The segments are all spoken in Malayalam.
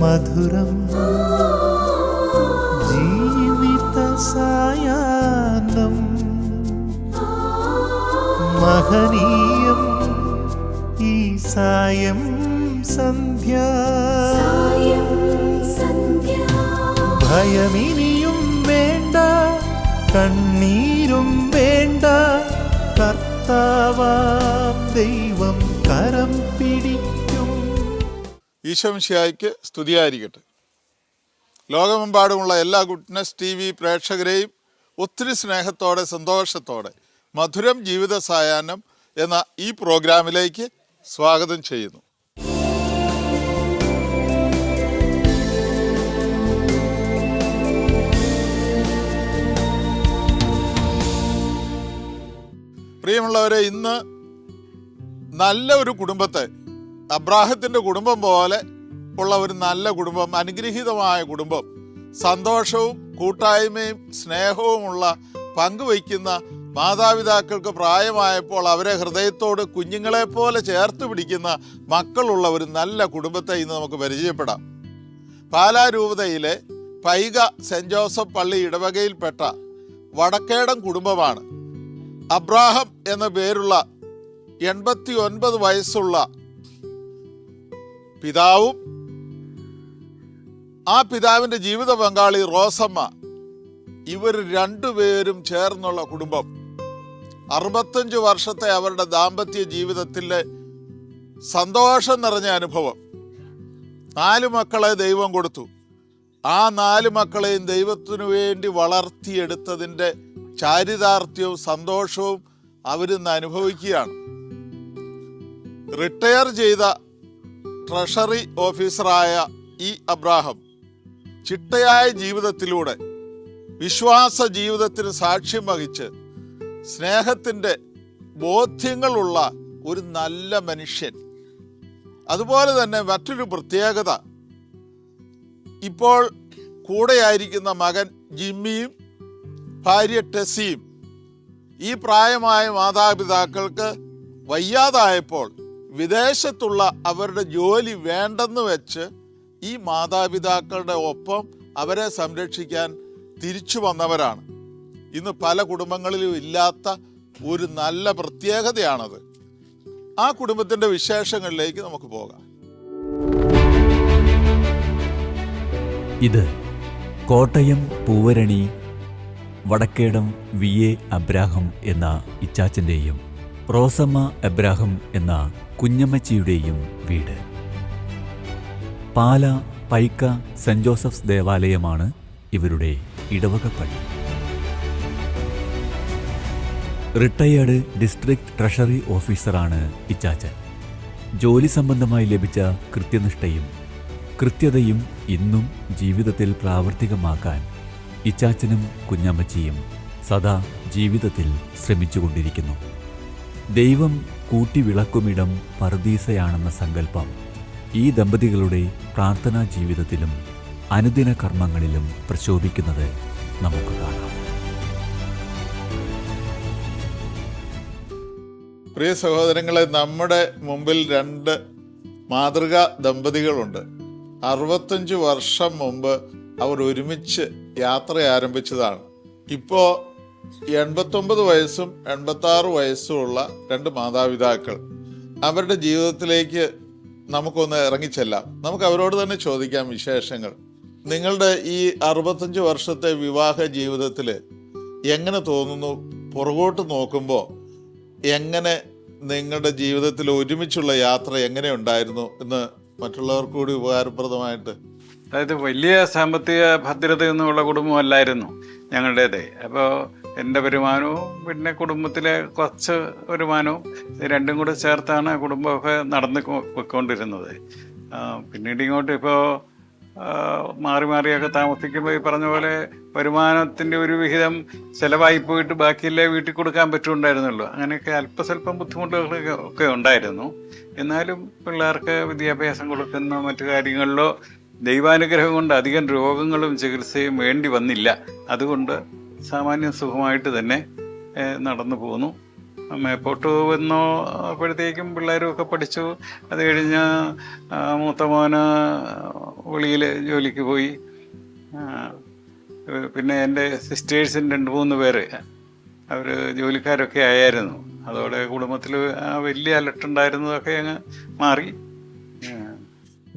മധുരം ജീവിത സായാഹ്നം മഹനീയം ഈ സായം സന്ധ്യ ഭയമിനിയും വേണ്ട കണ്ണീരും വേണ്ട കർത്താവാം ദൈവം കരം പിടിക്കും. ഈശോ മിശിഹായ്ക്ക് സ്തുതിയായിരിക്കട്ടെ. ലോകമെമ്പാടുമുള്ള എല്ലാ ഗുഡ്നസ് TV പ്രേക്ഷകരെയും ഒത്തിരി സ്നേഹത്തോടെ സന്തോഷത്തോടെ മധുരം ജീവിത സായാഹ്നം എന്ന ഈ പ്രോഗ്രാമിലേക്ക് സ്വാഗതം ചെയ്യുന്നു. പ്രിയമുള്ളവരെ, ഇന്ന് നല്ല ഒരു കുടുംബത്തെ, അബ്രാഹത്തിൻ്റെ കുടുംബം പോലെ ഉള്ള ഒരു നല്ല കുടുംബം, അനുഗ്രഹീതമായ കുടുംബം, സന്തോഷവും കൂട്ടായ്മയും സ്നേഹവുമുള്ള പങ്കുവയ്ക്കുന്ന മാതാപിതാക്കൾക്ക് പ്രായമായപ്പോൾ അവരെ ഹൃദയത്തോട് കുഞ്ഞുങ്ങളെപ്പോലെ ചേർത്ത് പിടിക്കുന്ന മക്കളുള്ള ഒരു നല്ല കുടുംബത്തെ ഇന്ന് നമുക്ക് പരിചയപ്പെടാം. പാലാ രൂപതയിലെ പൈക സെൻറ് ജോസഫ് പള്ളി ഇടവകയിൽപ്പെട്ട വടക്കേടം കുടുംബമാണ്. അബ്രാഹം എന്ന പേരുള്ള 89 വയസ്സുള്ള പിതാവും ആ പിതാവിൻ്റെ ജീവിത പങ്കാളി റോസമ്മ, ഇവർ രണ്ടുപേരും ചേർന്നുള്ള കുടുംബം. 65 വർഷത്തെ അവരുടെ ദാമ്പത്യ ജീവിതത്തിലെ സന്തോഷം നിറഞ്ഞ അനുഭവം. 4 മക്കളെ ദൈവം കൊടുത്തു. ആ 4 മക്കളെയും ദൈവത്തിനു വേണ്ടി വളർത്തിയെടുത്തതിൻ്റെ ചാരിതാർത്ഥ്യവും സന്തോഷവും അവരിന്ന് അനുഭവിക്കുകയാണ്. റിട്ടയർ ചെയ്ത ട്രഷറി ഓഫീസറായ ഈ അബ്രാഹം ചിട്ടയായ ജീവിതത്തിലൂടെ വിശ്വാസ ജീവിതത്തിന് സാക്ഷ്യം വഹിച്ച് സ്നേഹത്തിൻ്റെ ബോധ്യങ്ങളുള്ള ഒരു നല്ല മനുഷ്യൻ. അതുപോലെ തന്നെ മറ്റൊരു പ്രത്യേകത, ഇപ്പോൾ കൂടെയായിരിക്കുന്ന മകൻ ജിമ്മിയും ഭാര്യ ടെസ്സിയും ഈ പ്രായമായ മാതാപിതാക്കൾക്ക് വയ്യാതായപ്പോൾ വിദേശത്തുള്ള അവരുടെ ജോലി വേണ്ടെന്ന് വെച്ച് ഈ മാതാപിതാക്കളുടെ ഒപ്പം അവരെ സംരക്ഷിക്കാൻ തിരിച്ചു വന്നവരാണ്. ഇന്ന് പല കുടുംബങ്ങളിലും ഇല്ലാത്ത ഒരു നല്ല പ്രത്യേകതയാണത്. ആ കുടുംബത്തിൻ്റെ വിശേഷങ്ങളിലേക്ക് നമുക്ക് പോകാം. ഇത് കോട്ടയം പൂവരണി വടക്കേടം VA അബ്രാഹം എന്ന ഇച്ചാച്ചൻ്റെയും റോസമ്മ അബ്രാഹം എന്ന കുഞ്ഞമ്മച്ചിയുടെയും വീട്. പാല പൈക്ക സെൻറ് ജോസഫ്സ് ദേവാലയമാണ് ഇവരുടെ ഇടവകപ്പള്ളി. റിട്ടയേർഡ് ഡിസ്ട്രിക്ട് ട്രഷറി ഓഫീസറാണ് ഇച്ചാച്ചൻ. ജോലി സംബന്ധമായി ലഭിച്ച കൃത്യനിഷ്ഠയും കൃത്യതയും ഇന്നും ജീവിതത്തിൽ പ്രാവർത്തികമാക്കാൻ ഇച്ചാച്ചനും കുഞ്ഞമ്മച്ചിയും സദാ ജീവിതത്തിൽ ശ്രമിച്ചുകൊണ്ടിരിക്കുന്നു. ദൈവം കൂട്ടിവിളക്കുമിടം പറുദീസയാണെന്ന സങ്കല്പം ഈ ദമ്പതികളുടെ പ്രാർത്ഥനാ ജീവിതത്തിലും അനുദിന കർമ്മങ്ങളിലും പ്രശോഭിക്കുന്നത് നമുക്ക് കാണാം. പ്രിയ സഹോദരങ്ങളെ, നമ്മുടെ മുമ്പിൽ 2 മാതൃകാ ദമ്പതികളുണ്ട്. 65 വർഷം മുമ്പ് അവർ ഒരുമിച്ച് യാത്ര ആരംഭിച്ചതാണ്. ഇപ്പോൾ 89 വയസ്സും 86 വയസ്സുമുള്ള 2 മാതാപിതാക്കൾ. അവരുടെ ജീവിതത്തിലേക്ക് നമുക്കൊന്ന് ഇറങ്ങിച്ചെല്ലാം. നമുക്ക് അവരോട് തന്നെ ചോദിക്കാം വിശേഷങ്ങൾ. നിങ്ങളുടെ ഈ 65 വർഷത്തെ വിവാഹ ജീവിതത്തിൽ എങ്ങനെ തോന്നുന്നു? പുറകോട്ട് നോക്കുമ്പോൾ എങ്ങനെ നിങ്ങളുടെ ജീവിതത്തിൽ ഒരുമിച്ചുള്ള യാത്ര എങ്ങനെ ഉണ്ടായിരുന്നു എന്ന് മറ്റുള്ളവർക്ക് കൂടി ഉപകാരപ്രദമായിട്ട്. അതായത് വലിയ സാമ്പത്തിക ഭദ്രതയൊന്നുമുള്ള കുടുംബമല്ലായിരുന്നു ഞങ്ങളുടേത്. അപ്പോൾ എൻ്റെ വരുമാനവും പിന്നെ കുടുംബത്തിലെ കുറച്ച് വരുമാനവും രണ്ടും കൂടെ ചേർത്താണ് കുടുംബമൊക്കെ നടന്ന് പോയിക്കൊണ്ടിരുന്നത്. പിന്നീട് ഇങ്ങോട്ട് ഇപ്പോൾ മാറി മാറിയൊക്കെ താമസിക്കുമ്പോൾ ഈ പറഞ്ഞ പോലെ വരുമാനത്തിൻ്റെ ഒരു വിഹിതം ചിലവായി പോയിട്ട് ബാക്കിയല്ലേ വീട്ടിൽ കൊടുക്കാൻ പറ്റുന്നുണ്ടായിരുന്നുള്ളൂ. അങ്ങനെയൊക്കെ അല്പസ്വല്പം ബുദ്ധിമുട്ടുകളൊക്കെ ഒക്കെ ഉണ്ടായിരുന്നു. എന്നാലും പിള്ളേർക്ക് വിദ്യാഭ്യാസം കൊടുക്കുന്ന മറ്റു കാര്യങ്ങളിലോ ദൈവാനുഗ്രഹം കൊണ്ട് അധികം രോഗങ്ങളും ചികിത്സയും വേണ്ടി വന്നില്ല. അതുകൊണ്ട് സാമാന്യം സുഖമായിട്ട് തന്നെ നടന്നു പോന്നു. മേപ്പോട്ട് വന്നോ അപ്പോഴത്തേക്കും പിള്ളേരും ഒക്കെ പഠിച്ചു. അത് കഴിഞ്ഞ് മൂത്ത മോന് വെളിയിൽ ജോലിക്ക് പോയി. പിന്നെ എൻ്റെ സിസ്റ്റേഴ്സിന് 2-3 പേര് അവർ ജോലിക്കാരൊക്കെ ആയിരുന്നു. അതോടെ കുടുംബത്തിൽ വലിയ അലട്ടുണ്ടായിരുന്നതൊക്കെ അങ്ങ് മാറി.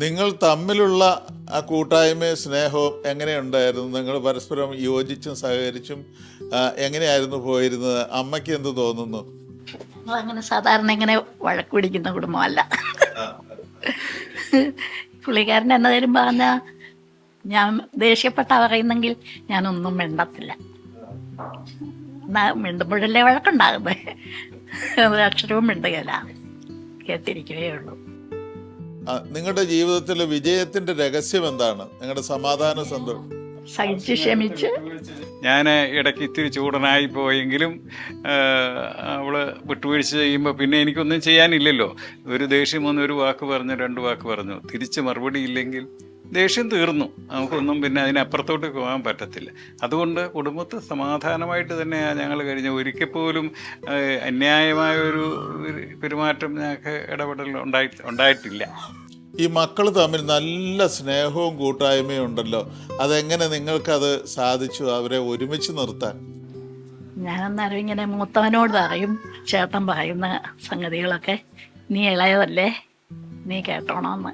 നിങ്ങൾ തമ്മിലുള്ള ആ കൂട്ടായ്മയും സ്നേഹവും എങ്ങനെയുണ്ടായിരുന്നു? നിങ്ങൾ പരസ്പരം യോജിച്ചും സഹകരിച്ചും എങ്ങനെയായിരുന്നു പോയിരുന്നത്? അമ്മയ്ക്ക് എന്ത് തോന്നുന്നു? അങ്ങനെ സാധാരണ ഇങ്ങനെ വഴക്ക് പിടിക്കുന്ന കുടുംബമല്ല. പുള്ളിക്കാരൻ എന്നതേലും പറഞ്ഞാൽ ഞാൻ ദേഷ്യപ്പെട്ട പറയുന്നെങ്കിൽ ഞാനൊന്നും മിണ്ടത്തില്ല. മിണ്ടുമ്പോഴല്ലേ വഴക്കുണ്ടാകുന്നത്. അക്ഷരവും മിണ്ടുകയില്ല, കേട്ടിരിക്കുകയേ ഉള്ളൂ. നിങ്ങളുടെ ജീവിതത്തിലെ വിജയത്തിന്റെ രഹസ്യം എന്താണ്? നിങ്ങളുടെ സമാധാന സന്തോഷം? സഹിച്ച് ക്ഷമിച്ച്. ഞാൻ ഇടയ്ക്ക് ഇത്തിരി ചൂടനായി പോയെങ്കിലും അവള് വിട്ടുവീഴ്ച ചെയ്യുമ്പോൾ പിന്നെ എനിക്കൊന്നും ചെയ്യാനില്ലല്ലോ. ഒരു ദേഷ്യം വന്ന് ഒരു വാക്ക് പറഞ്ഞു, 2 വാക്ക് പറഞ്ഞു, തിരിച്ച് മറുപടി ഇല്ലെങ്കിൽ ദേഷ്യം തീർന്നു. നമുക്കൊന്നും പിന്നെ അതിനപ്പുറത്തോട്ട് പോകാൻ പറ്റത്തില്ല. അതുകൊണ്ട് കുടുംബത്തിൽ സമാധാനമായിട്ട് തന്നെയാണ് ഞങ്ങൾ കഴിഞ്ഞ. ഒരിക്കൽ പോലും അന്യായമായൊരു പെരുമാറ്റം ഞങ്ങൾക്ക് ഇടപെടൽ ഉണ്ടായിട്ടില്ല. ഈ മക്കൾ തമ്മിൽ നല്ല സ്നേഹവും കൂട്ടായ്മയും ഉണ്ടല്ലോ, അതെങ്ങനെ നിങ്ങൾക്കത് സാധിച്ചു അവരെ ഒരുമിച്ച് നിർത്താൻ? ഞാനന്നേരം ഇങ്ങനെ മൂത്തവനോട് പറയും, ചേട്ടൻ പറയുന്ന സംഗതികളൊക്കെ, നീ ഇളയതല്ലേ, നീ കേട്ടോണമെന്ന്.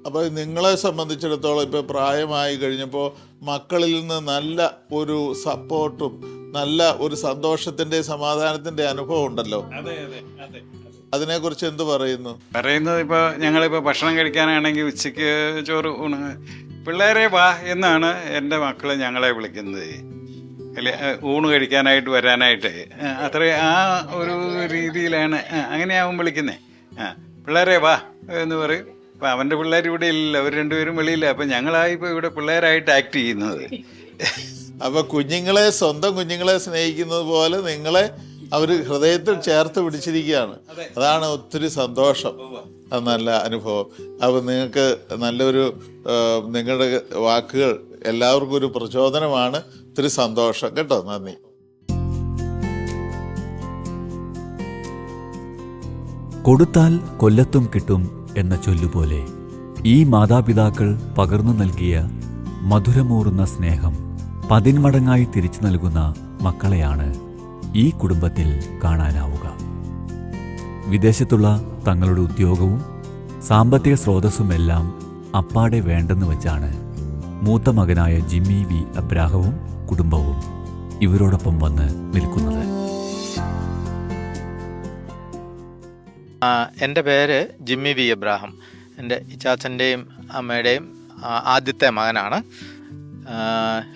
അപ്പോൾ നിങ്ങളെ സംബന്ധിച്ചിടത്തോളം ഇപ്പോൾ പ്രായമായി കഴിഞ്ഞപ്പോൾ മക്കളിൽ നിന്ന് നല്ല ഒരു സപ്പോർട്ടും നല്ല ഒരു സന്തോഷത്തിൻ്റെ സമാധാനത്തിൻ്റെ അനുഭവം ഉണ്ടല്ലോ. അതിനെക്കുറിച്ച് എന്ത് പറയുന്നത്? ഇപ്പോൾ ഞങ്ങളിപ്പോൾ ഭക്ഷണം കഴിക്കാനാണെങ്കിൽ ഉച്ചയ്ക്ക് ചോറ് ഊണ്, പിള്ളേരെ വാ എന്നാണ് എൻ്റെ മക്കൾ ഞങ്ങളെ വിളിക്കുന്നത്. അല്ലെ, ഊണ് കഴിക്കാനായിട്ട് വരാനായിട്ട് അത്ര ആ ഒരു രീതിയിലാണ് അങ്ങനെയാവും വിളിക്കുന്നത്. പിള്ളേരെ വാ എന്ന് പറയും. അപ്പം അവൻ്റെ പിള്ളേർ ഇവിടെ ഇല്ലല്ലോ, അവർ 2 പേരും വെളിയില്ല. അപ്പം ഞങ്ങളായിപ്പോൾ ഇവിടെ പിള്ളേരായിട്ട് ആക്ട് ചെയ്യുന്നത്. അപ്പോൾ കുഞ്ഞുങ്ങളെ, സ്വന്തം കുഞ്ഞുങ്ങളെ സ്നേഹിക്കുന്നത് പോലെ നിങ്ങളെ അവർ ഹൃദയത്തിൽ ചേർത്ത് പിടിച്ചിരിക്കുകയാണ്. അതാണ് ഒത്തിരി സന്തോഷം, അത് നല്ല അനുഭവം. അപ്പോൾ നിങ്ങൾക്ക് നല്ലൊരു നിങ്ങളുടെ വാക്കുകൾ എല്ലാവർക്കും ഒരു പ്രചോദനമാണ്. ഒത്തിരി സന്തോഷം കേട്ടോ. നന്ദി. കൊടുത്താൽ കൊല്ലത്തും കിട്ടും എന്ന ചൊല്ലുപോലെ ഈ മാതാപിതാക്കൾ പകർന്നു നൽകിയ മധുരമൂറുന്ന സ്നേഹം 10 മടങ്ങായി തിരിച്ചു നൽകുന്ന മക്കളെയാണ് ഈ കുടുംബത്തിൽ കാണാനാവുക. വിദേശത്തുള്ള തങ്ങളുടെ ഉദ്യോഗവും സാമ്പത്തിക സ്രോതസ്സുമെല്ലാം അപ്പാടെ വേണ്ടെന്ന് വച്ചാണ് മൂത്ത മകനായ ജിമ്മി വി അബ്രാഹവും കുടുംബവും ഇവരോടൊപ്പം വന്ന് നിൽക്കുന്നത്. എൻ്റെ പേര് ജിമ്മി വി അബ്രാഹം. എൻ്റെ ഇച്ചാച്ചൻ്റെയും അമ്മയുടെയും ആദ്യത്തെ മകനാണ്.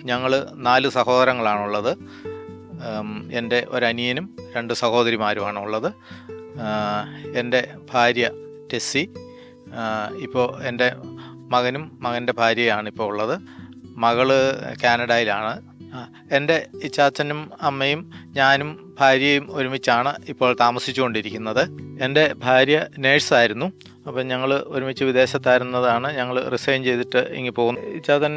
ഞങ്ങൾ 4 സഹോദരങ്ങളാണുള്ളത്. എൻ്റെ ഒരനിയനും 2 സഹോദരിമാരുമാണുള്ളത്. എൻ്റെ ഭാര്യ ടെസ്സി, ഇപ്പോൾ എൻ്റെ മകനും മകൻ്റെ ഭാര്യയാണ് ഇപ്പോൾ ഉള്ളത്. മകള് കാനഡയിലാണ്. എൻ്റെ ഇച്ചാച്ചനും അമ്മയും ഞാനും ഭാര്യയും ഒരുമിച്ചാണ് ഇപ്പോൾ താമസിച്ചുകൊണ്ടിരിക്കുന്നത്. എൻ്റെ ഭാര്യ നേഴ്സായിരുന്നു. അപ്പം ഞങ്ങൾ ഒരുമിച്ച് വിദേശത്തായിരുന്നതാണ്. ഞങ്ങൾ റിസൈൻ ചെയ്തിട്ട് ഇങ്ങ് പോകുന്നു. ഇച്ചാച്ചൻ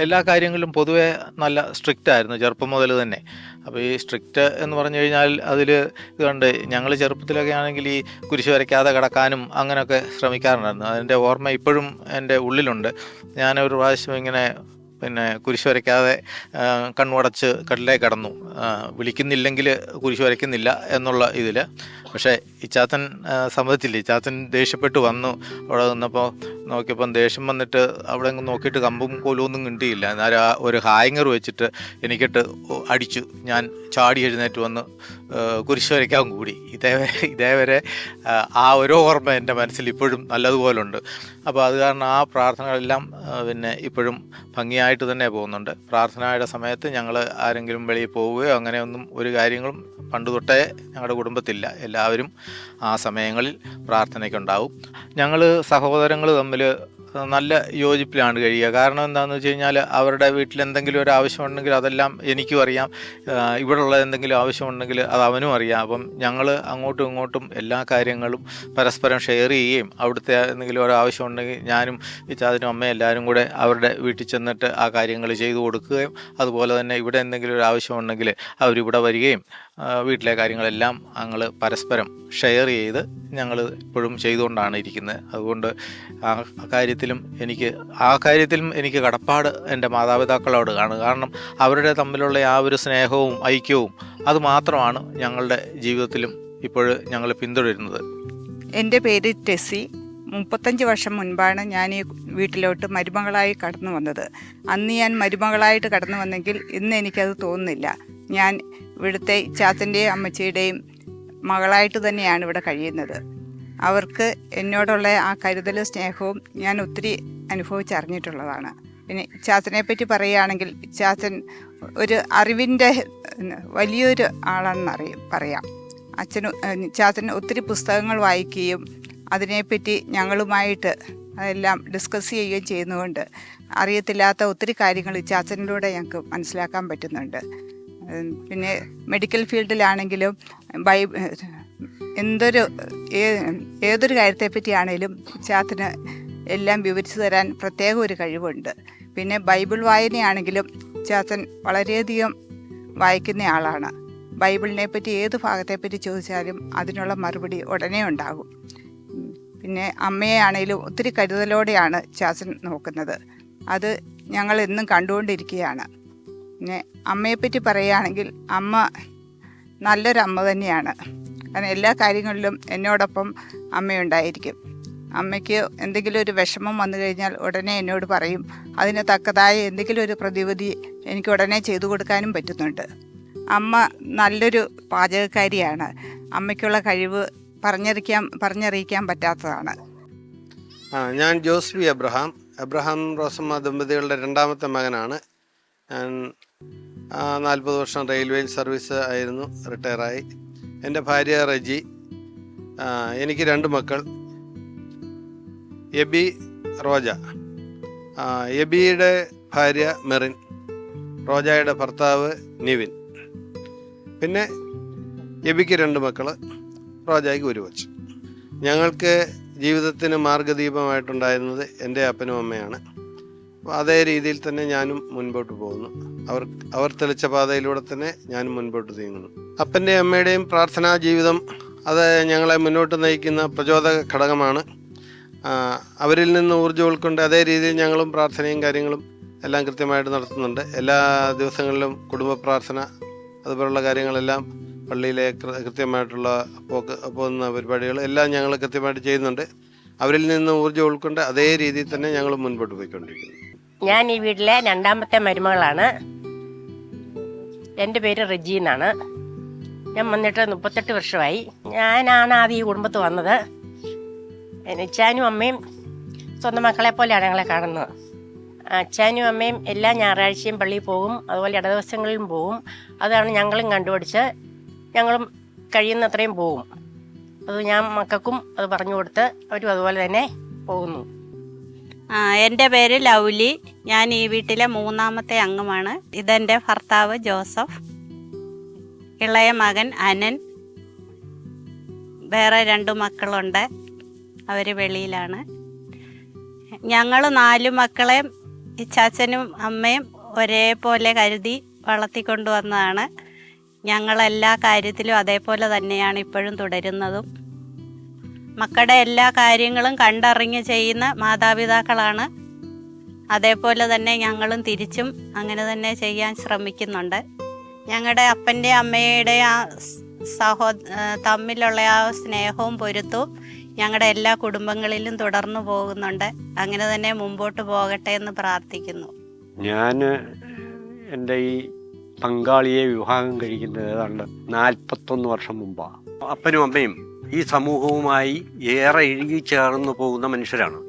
എല്ലാ കാര്യങ്ങളിലും പൊതുവെ നല്ല സ്ട്രിക്റ്റ് ആയിരുന്നു ചെറുപ്പം മുതൽ തന്നെ. അപ്പോൾ ഈ സ്ട്രിക്റ്റ് എന്ന് പറഞ്ഞു കഴിഞ്ഞാൽ അതിൽ ഇതുകൊണ്ട് ഞങ്ങൾ ചെറുപ്പത്തിലൊക്കെ ആണെങ്കിൽ ഈ കുരിശ് വരയ്ക്കാതെ കിടക്കാനും അങ്ങനെയൊക്കെ ശ്രമിക്കാറുണ്ടായിരുന്നു. അതിൻ്റെ ഓർമ്മ ഇപ്പോഴും എൻ്റെ ഉള്ളിലുണ്ട്. ഞാനൊരു പ്രാവശ്യം ഇങ്ങനെ കുരിശ് വരയ്ക്കാതെ കണ്ണുടച്ച് കട്ടിലേ കിടന്നു. വിളിക്കുന്നില്ലെങ്കിൽ കുരിശ് വരയ്ക്കുന്നില്ല എന്നുള്ള ഇതിൽ. പക്ഷേ ഇച്ചാത്തൻ സമ്മതിച്ചില്ല. ഇച്ചാത്തൻ ദേഷ്യപ്പെട്ട് വന്നു. അവിടെ നിന്നപ്പോൾ നോക്കിയപ്പം ദേഷ്യം വന്നിട്ട് അവിടെ നോക്കിയിട്ട് കമ്പും കോലൊന്നും കിട്ടിയില്ല. എന്നാൽ ഒരു ഹാങ്ങർ വെച്ചിട്ട് എനിക്കിട്ട് അടിച്ചു. ഞാൻ ചാടി എഴുന്നേറ്റ് വന്ന് കുരിശ് വരയ്ക്കാൻ കൂടി. ഇതേവരെ ആ ഒരു ഓർമ്മ എൻ്റെ മനസ്സിൽ ഇപ്പോഴും നല്ലതുപോലുണ്ട്. അപ്പോൾ അത് കാരണം ആ പ്രാർത്ഥനകളെല്ലാം ഇപ്പോഴും ഭംഗിയായിട്ട് തന്നെ പോകുന്നുണ്ട്. പ്രാർത്ഥനയുടെ സമയത്ത് ഞങ്ങൾ ആരെങ്കിലും വെളിയിൽ പോവുകയോ അങ്ങനെയൊന്നും ഒരു കാര്യങ്ങളും പണ്ട് തൊട്ടേ ഞങ്ങളുടെ കുടുംബത്തില്ല. എല്ലാവരും ആ സമയങ്ങളിൽ പ്രാർത്ഥനയ്ക്കുണ്ടാവും. ഞങ്ങൾ സഹോദരങ്ങൾ തമ്മിൽ നല്ല യോജിപ്പിലാണ് കഴിയുക. കാരണം എന്താണെന്ന് വെച്ച് കഴിഞ്ഞാൽ അവരുടെ വീട്ടിൽ എന്തെങ്കിലും ഒരു ആവശ്യമുണ്ടെങ്കിൽ അതെല്ലാം എനിക്കും അറിയാം. ഇവിടെയുള്ള എന്തെങ്കിലും ആവശ്യമുണ്ടെങ്കിൽ അത് അവനും അറിയാം. അപ്പം ഞങ്ങൾ അങ്ങോട്ടും ഇങ്ങോട്ടും എല്ലാ കാര്യങ്ങളും പരസ്പരം ഷെയർ ചെയ്യുകയും അവിടുത്തെ എന്തെങ്കിലും ഒരു ആവശ്യമുണ്ടെങ്കിൽ ഞാനും ഇച്ചാച്ചനും അമ്മയും എല്ലാവരും കൂടെ അവരുടെ വീട്ടിൽ ചെന്നിട്ട് ആ കാര്യങ്ങൾ ചെയ്തു കൊടുക്കുകയും അതുപോലെ തന്നെ ഇവിടെ എന്തെങ്കിലും ഒരു ആവശ്യമുണ്ടെങ്കിൽ അവരിവിടെ വരികയും വീട്ടിലെ കാര്യങ്ങളെല്ലാം ഞങ്ങൾ പരസ്പരം ഷെയർ ചെയ്ത് ഞങ്ങൾ ഇപ്പോഴും ചെയ്തുകൊണ്ടാണ് ഇരിക്കുന്നത്. അതുകൊണ്ട് ആ കാര്യത്തിലും എനിക്ക് കടപ്പാട് എൻ്റെ മാതാപിതാക്കളോട് കാണും. കാരണം അവരുടെ തമ്മിലുള്ള ആ ഒരു സ്നേഹവും ഐക്യവും അത് മാത്രമാണ് ഞങ്ങളുടെ ജീവിതത്തിലും ഇപ്പോൾ ഞങ്ങൾ പിന്തുടരുന്നത്. എൻ്റെ പേര് ടെസി. 35 വർഷം മുൻപാണ് ഞാൻ ഈ വീട്ടിലോട്ട് മരുമകളായി കടന്നു വന്നത്. അന്ന് ഞാൻ മരുമകളായിട്ട് കടന്നു വന്നെങ്കിൽ ഇന്ന് എനിക്കത് തോന്നുന്നില്ല. ഞാൻ ഇവിടുത്തെ ചാത്തൻ്റെയും അമ്മച്ചിയുടെയും മകളായിട്ട് തന്നെയാണ് ഇവിടെ കഴിയുന്നത്. അവർക്ക് എന്നോടുള്ള ആ കരുതലും സ്നേഹവും ഞാൻ ഒത്തിരി അനുഭവിച്ചറിഞ്ഞിട്ടുള്ളതാണ്. പിന്നെ ചാത്തനെ പറ്റി പറയുകയാണെങ്കിൽ ചാത്തൻ ഒരു അറിവിൻ്റെ വലിയൊരു ആളാണെന്ന് പറയാം. ചാത്തൻ ഒത്തിരി പുസ്തകങ്ങൾ വായിക്കുകയും അതിനെപ്പറ്റി ഞങ്ങളുമായിട്ട് അതെല്ലാം ഡിസ്കസ് ചെയ്യുകയും ചെയ്യുന്നതുകൊണ്ട് അറിയത്തില്ലാത്ത ഒത്തിരി കാര്യങ്ങൾ ചാച്ചനിലൂടെ ഞങ്ങൾക്ക് മനസ്സിലാക്കാൻ പറ്റുന്നുണ്ട്. പിന്നെ മെഡിക്കൽ ഫീൽഡിലാണെങ്കിലും ഏതൊരു കാര്യത്തെപ്പറ്റിയാണേലും ചാത്തന് എല്ലാം വിവരിച്ചു തരാൻ പ്രത്യേക ഒരു കഴിവുണ്ട്. പിന്നെ ബൈബിൾ വായനയാണെങ്കിലും ചാത്തൻ വളരെയധികം വായിക്കുന്ന ആളാണ്. ബൈബിളിനെ പറ്റി ഏത് ഭാഗത്തെപ്പറ്റി ചോദിച്ചാലും അതിനുള്ള മറുപടി ഉടനെ ഉണ്ടാകും. പിന്നെ അമ്മയെ ആണെങ്കിലും ഒത്തിരി കരുതലോടെയാണ് ചാച്ചൻ നോക്കുന്നത്. അത് ഞങ്ങൾ എന്നും കണ്ടുകൊണ്ടിരിക്കുകയാണ്. പിന്നെ അമ്മയെപ്പറ്റി പറയുകയാണെങ്കിൽ അമ്മ നല്ലൊരമ്മ തന്നെയാണ്. കാരണം എല്ലാ കാര്യങ്ങളിലും എന്നോടൊപ്പം അമ്മയുണ്ടായിരിക്കും. അമ്മയ്ക്ക് എന്തെങ്കിലും ഒരു വിഷമം വന്നു കഴിഞ്ഞാൽ ഉടനെ എന്നോട് പറയും. അതിന് തക്കതായ എന്തെങ്കിലും ഒരു പ്രതിവിധി എനിക്ക് ഉടനെ ചെയ്തു കൊടുക്കാനും പറ്റുന്നുണ്ട്. അമ്മ നല്ലൊരു പാചകക്കാരിയാണ്. അമ്മയ്ക്കുള്ള കഴിവ് പറഞ്ഞറിയിക്കാൻ പറ്റാത്തതാണ്. ഞാൻ ജോസ് വി എബ്രഹാം റോസമ്മ ദമ്പതികളുടെ രണ്ടാമത്തെ മകനാണ്. ഞാൻ 40 വർഷം റെയിൽവേയിൽ സർവീസ് ആയിരുന്നു, റിട്ടയറായി. എൻ്റെ ഭാര്യ റജി. എനിക്ക് 2 മക്കൾ, എബി, റോജ. എബിയുടെ ഭാര്യ മെറിൻ, റോജയുടെ ഭർത്താവ് നിവിൻ. പിന്നെ എബിക്ക് 2 മക്കൾ, റോജയ്ക്ക് 1 കൊച്ച്. ഞങ്ങൾക്ക് ജീവിതത്തിന് മാർഗദീപമായിട്ടുണ്ടായിരുന്നത് എൻ്റെ അപ്പനും അമ്മയാണ്. അതേ രീതിയിൽ തന്നെ ഞാനും മുൻപോട്ട് പോകുന്നു. അവർ തെളിച്ച പാതയിലൂടെ തന്നെ ഞാനും മുൻപോട്ട് നീങ്ങുന്നു. അപ്പൻ്റെയും അമ്മയുടെയും പ്രാർത്ഥനാ ജീവിതം അത് ഞങ്ങളെ മുന്നോട്ട് നയിക്കുന്ന പ്രചോദക ഘടകമാണ്. അവരിൽ നിന്ന് ഊർജ്ജം ഉൾക്കൊണ്ട് അതേ രീതിയിൽ ഞങ്ങളും പ്രാർത്ഥനയും കാര്യങ്ങളും എല്ലാം കൃത്യമായിട്ട് നടത്തുന്നുണ്ട്. എല്ലാ ദിവസങ്ങളിലും കുടുംബ പ്രാർത്ഥന അതുപോലുള്ള കാര്യങ്ങളെല്ലാം പള്ളിയിലെ കൃത്യമായിട്ടുള്ള പോകുന്ന പരിപാടികൾ എല്ലാം ഞങ്ങൾ കൃത്യമായിട്ട് ചെയ്യുന്നുണ്ട്. അവരിൽ നിന്ന് ഊർജ്ജം ഉൾക്കൊണ്ട് അതേ രീതിയിൽ തന്നെ ഞങ്ങൾ മുൻപോട്ട് പോയിക്കൊണ്ടിരിക്കുന്നു. ഞാൻ ഈ വീട്ടിലെ 2ാമത്തെ മരുമകളാണ്. എൻ്റെ പേര് റെജി എന്നാണ്. ഞാൻ വന്നിട്ട് 38 വർഷമായി. ഞാനാണ് ആദ്യം ഈ കുടുംബത്ത് വന്നത്. അച്ഛനും അമ്മയും സ്വന്തം മക്കളെ പോലെയാണ് ഞങ്ങളെ കാണുന്നത്. അച്ഛനും അമ്മയും എല്ലാ ഞായറാഴ്ചയും പള്ളിയിൽ പോകും, അതുപോലെ ഇടദിവസങ്ങളിലും പോകും. അതാണ് ഞങ്ങളും കണ്ടുപിടിച്ച് ഞങ്ങളും കഴിയുന്നത്രയും പോകും. അത് ഞാൻ മക്കൾക്കും അത് പറഞ്ഞു കൊടുത്ത് അവരും അതുപോലെ തന്നെ പോകുന്നു. എൻ്റെ പേര് ലൗലി. ഞാൻ ഈ വീട്ടിലെ 3ാമത്തെ അംഗമാണ്. ഇതെൻ്റെ ഭർത്താവ് ജോസഫ്, ഇളയ മകൻ അനൻ. വേറെ 2 മക്കളുണ്ട്, അവർ വെളിയിലാണ്. ഞങ്ങൾ 4 മക്കളെ ചാച്ചനും അമ്മയും ഒരേപോലെ കരുതി വളർത്തിക്കൊണ്ടുവന്നതാണ്. ഞങ്ങളെല്ലാ കാര്യത്തിലും അതേപോലെ തന്നെയാണ് ഇപ്പോഴും തുടരുന്നതും. മക്കളുടെ എല്ലാ കാര്യങ്ങളും കണ്ടറിഞ്ഞ് ചെയ്യുന്ന മാതാപിതാക്കളാണ്. അതേപോലെ തന്നെ ഞങ്ങളും തിരിച്ചും അങ്ങനെ തന്നെ ചെയ്യാൻ ശ്രമിക്കുന്നുണ്ട്. ഞങ്ങളുടെ അപ്പൻ്റെ അമ്മയുടെ ആ തമ്മിലുള്ള ആ സ്നേഹവും പൊരുത്തവും ഞങ്ങളുടെ എല്ലാ കുടുംബങ്ങളിലും തുടർന്നു പോകുന്നുണ്ട്. അങ്ങനെ തന്നെ മുമ്പോട്ട് പോകട്ടെ എന്ന് പ്രാർത്ഥിക്കുന്നു. ഞാൻ എൻ്റെ ഈ പങ്കാളിയെ വിവാഹം കഴിക്കുന്നത് ഏതാണ്ട് 41 വർഷം മുമ്പാണ്. അപ്പനും അമ്മയും ഈ സമൂഹവുമായി ഏറെ ഇഴുകിച്ചേർന്ന് പോകുന്ന മനുഷ്യരാണ്.